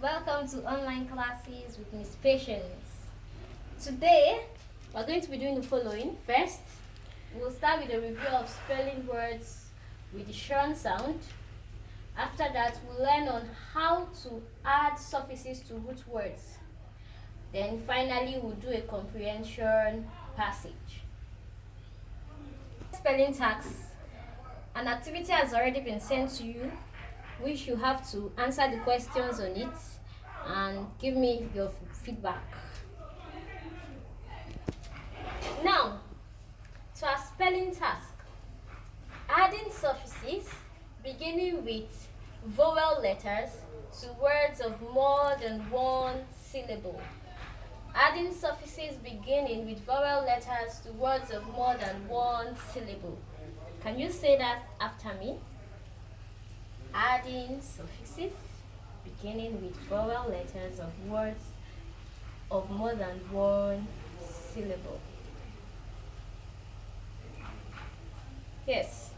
Welcome to online classes with Miss Patience. Today, we're going to be doing the following. First, we'll start with a review of spelling words with the shorn sound. After that, we'll learn on how to add suffixes to root words. Then finally, we'll do a comprehension passage. Spelling tags. An activity has already been sent to you, which you have to answer the questions on it and give me your feedback. Now, to our spelling task, adding suffixes beginning with vowel letters to words of more than one syllable. Adding suffixes beginning with vowel letters to words of more than one syllable. Can you say that after me? Adding suffixes beginning with vowel letters of words of more than one syllable. Yes.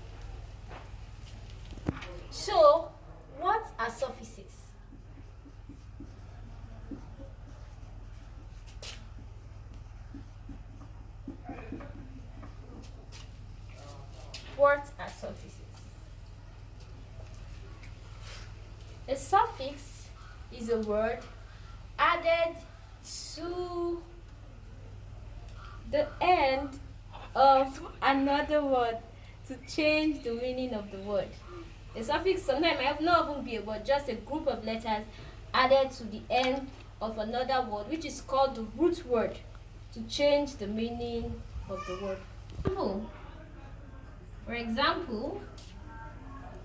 So, what are suffixes? What are suffixes? A suffix is a word added to the end of another word to change the meaning of the word. A suffix sometimes might not even be a word, just a group of letters added to the end of another word, which is called the root word, to change the meaning of the word. For example,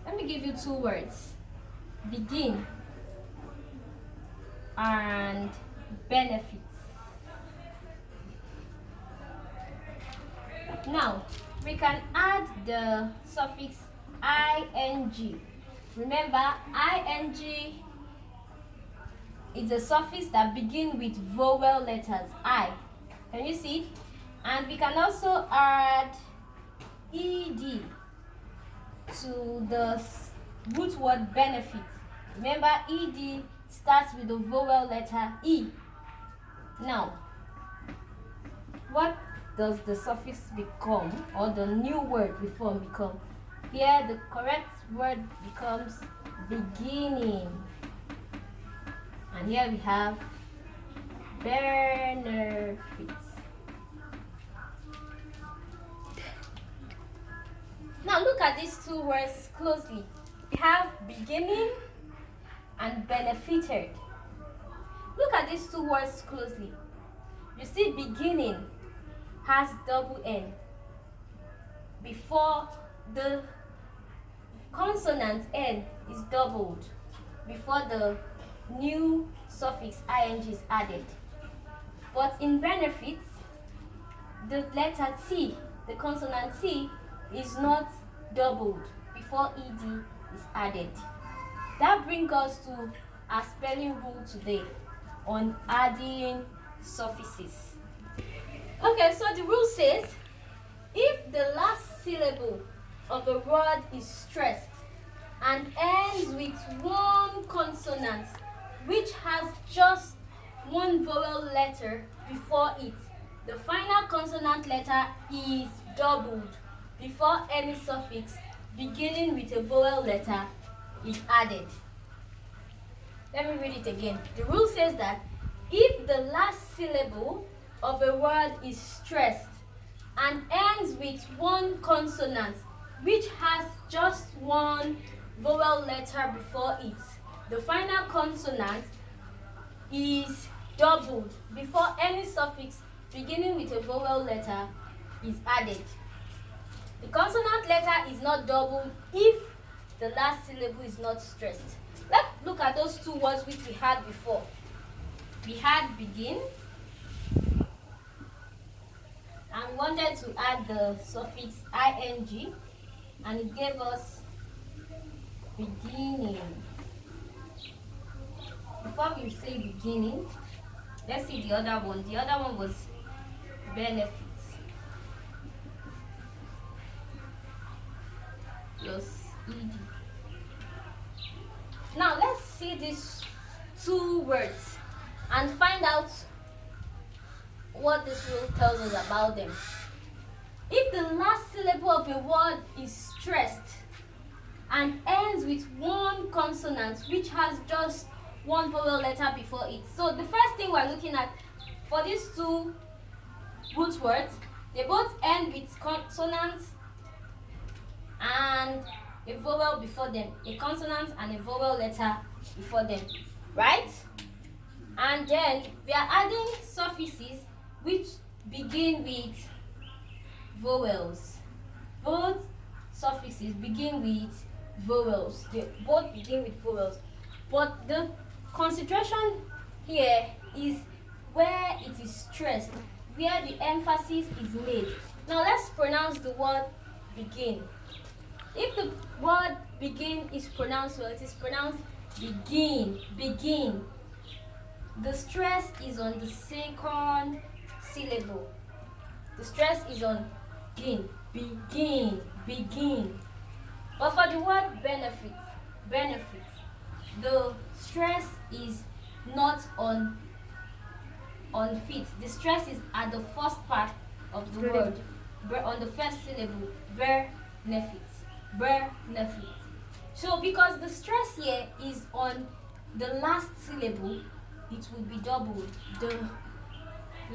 let me give you two words. Begin and benefit. Now, we can add the suffix ing. Remember, ing is a suffix that begins with vowel letters I. Can you see? And we can also add ed to the root word benefit. Remember, ed starts with the vowel letter E. Now, what does the suffix become, or the new word we form become? Here, the correct word becomes beginning. And here we have benefits. Now look at these two words closely. We have beginning and benefited. Look at these two words closely. You see, beginning has double N before the consonant N is doubled before the new suffix ing is added. But in benefits, the letter T, the consonant T, is not doubled before ed is added. That brings us to our spelling rule today on adding suffixes. Okay, so the rule says if the last syllable of a word is stressed and ends with one consonant which has just one vowel letter before it, the final consonant letter is doubled before any suffix beginning with a vowel letter is added. Let me read it again. The rule says that if the last syllable of a word is stressed and ends with one consonant which has just one vowel letter before it, the final consonant is doubled before any suffix beginning with a vowel letter is added. The consonant letter is not doubled if the last syllable is not stressed. Let's look at those two words which we had before. We had begin, and we wanted to add the suffix ing, and it gave us beginning. Before we say beginning, let's see the other one. The other one was benefits. Plus ed. Now let's see these two words and find out what this rule tells us about them. If the last syllable of a word is stressed and ends with one consonant which has just one vowel letter before it. So the first thing we're looking at for these two root words, they both end with consonants and a vowel before them, a consonant and a vowel letter before them, right? And then we are adding suffixes which begin with vowels. Both suffixes begin with vowels. They both begin with vowels. But the concentration here is where it is stressed, where the emphasis is made. Now let's pronounce the word begin. If the word begin is pronounced well, it is pronounced begin, begin. The stress is on the second syllable. The stress is on begin, begin, begin. But for the word benefit, benefit, the stress is not on feet. The stress is at the first part of the word, on the first syllable, benefit, benefit. So because the stress here is on the last syllable, it will be doubled. The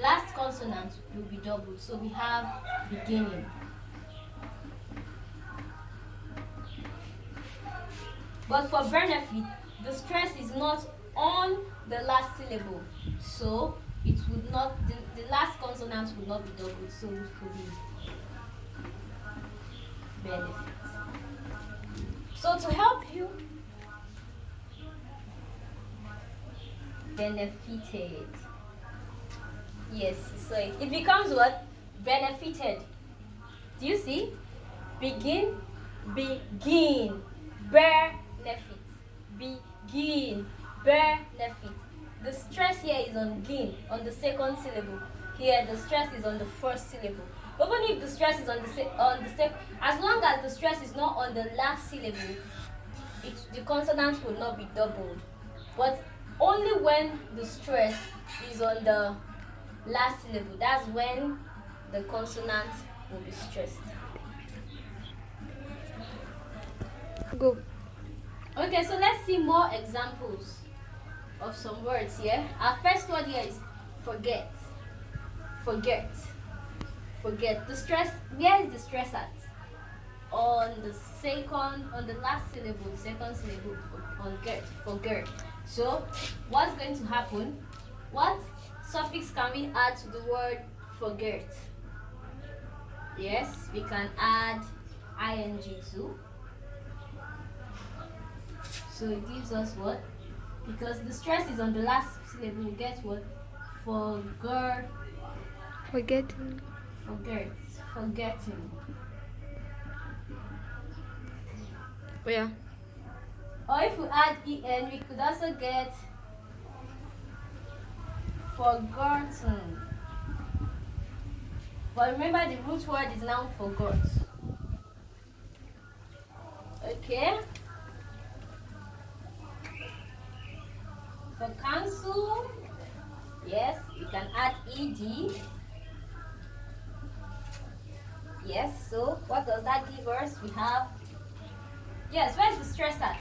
last consonant will be doubled. So we have beginning. But for benefit, the stress is not on the last syllable. So it would not, the last consonant would not be doubled. So it will be benefit. So to help you, benefited. Yes, so it becomes what? Benefited. Do you see? Begin, begin, benefit, begin, benefit. The stress here is on begin, on the second syllable. Here the stress is on the first syllable. Even if the stress is on the as long as the stress is not on the last syllable, the consonants will not be doubled. But only when the stress is on the last syllable, that's when the consonant will be stressed. Go. Okay, so let's see more examples of some words here. Our first word here is forget. Forget. Forget. The stress, where is the stress at? On the last syllable, the second syllable, on get, forget. So, what's going to happen? What suffix can we add to the word forget? Yes, we can add ing too. So it gives us what? Because the stress is on the last syllable, we get what? Forget. Forgetting. Forget. Forgetting. Yeah. Or if we add en, we could also get forgotten. But remember, the root word is now forgot. Okay. For cancel, yes, we can add ed. Yes, so what does that give us? We have, yes, where's the stress at?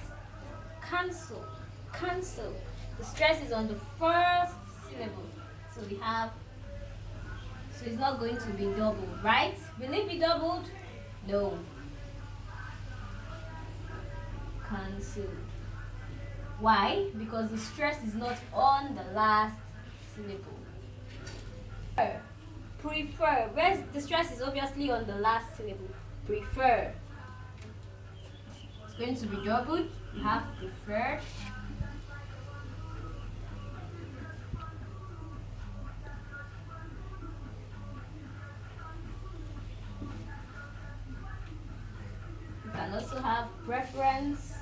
Cancel, cancel. The stress is on the first syllable. So we have, so it's not going to be doubled, right? Will it be doubled? No. Cancel. Why? Because the stress is not on the last syllable. Prefer. Where's the stress is obviously on the last syllable. Prefer. It's going to be doubled. You have preferred. You can also have preference.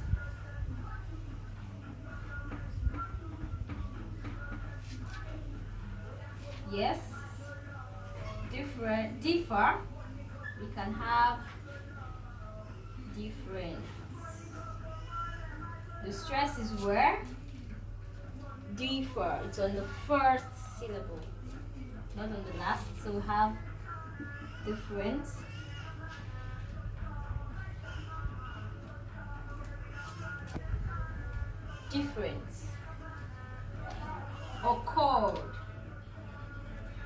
Yes. Differ. We can have difference. The stress is where? differ. It's on the first syllable, not on the last. So we have difference. Difference. Occurred.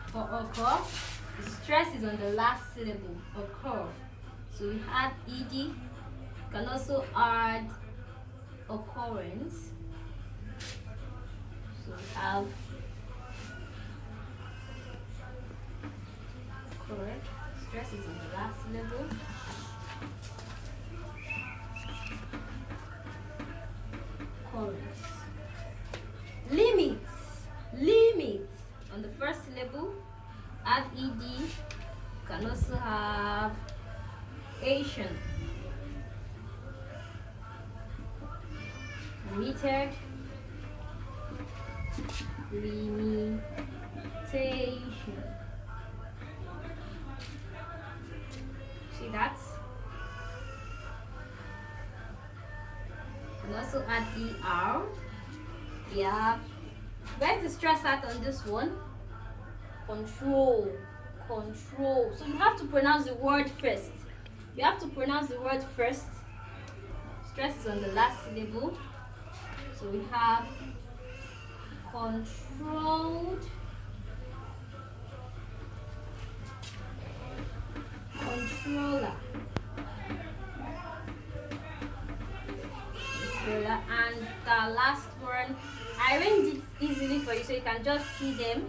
For occur, the stress is on the last syllable. Occur. So we add ed. You can also add occurrence. So we have occurred. Stress is on the last syllable. Occurrence. Limits. Limits. On the first syllable, add ed. You can also have Asian. Limited. Limitation. See that? You can also add er. Yeah. Where's the stress at on this one? Control. Control. So you have to pronounce the word first. You have to pronounce the word first. Stress is on the last syllable. So we have controlled. Controller. Controller. And the last one, I arranged it easily for you so you can just see them.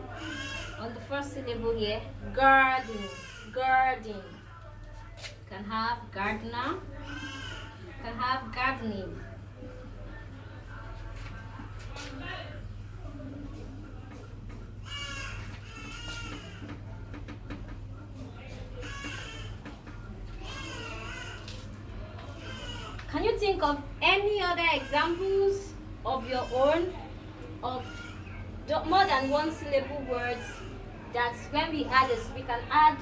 On the first syllable here, garden. Garden. You can have gardener. You can have gardening. Can you think of any other examples of your own of more than one syllable words that when we add this, we can add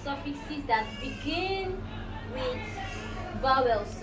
suffixes that begin with vowels?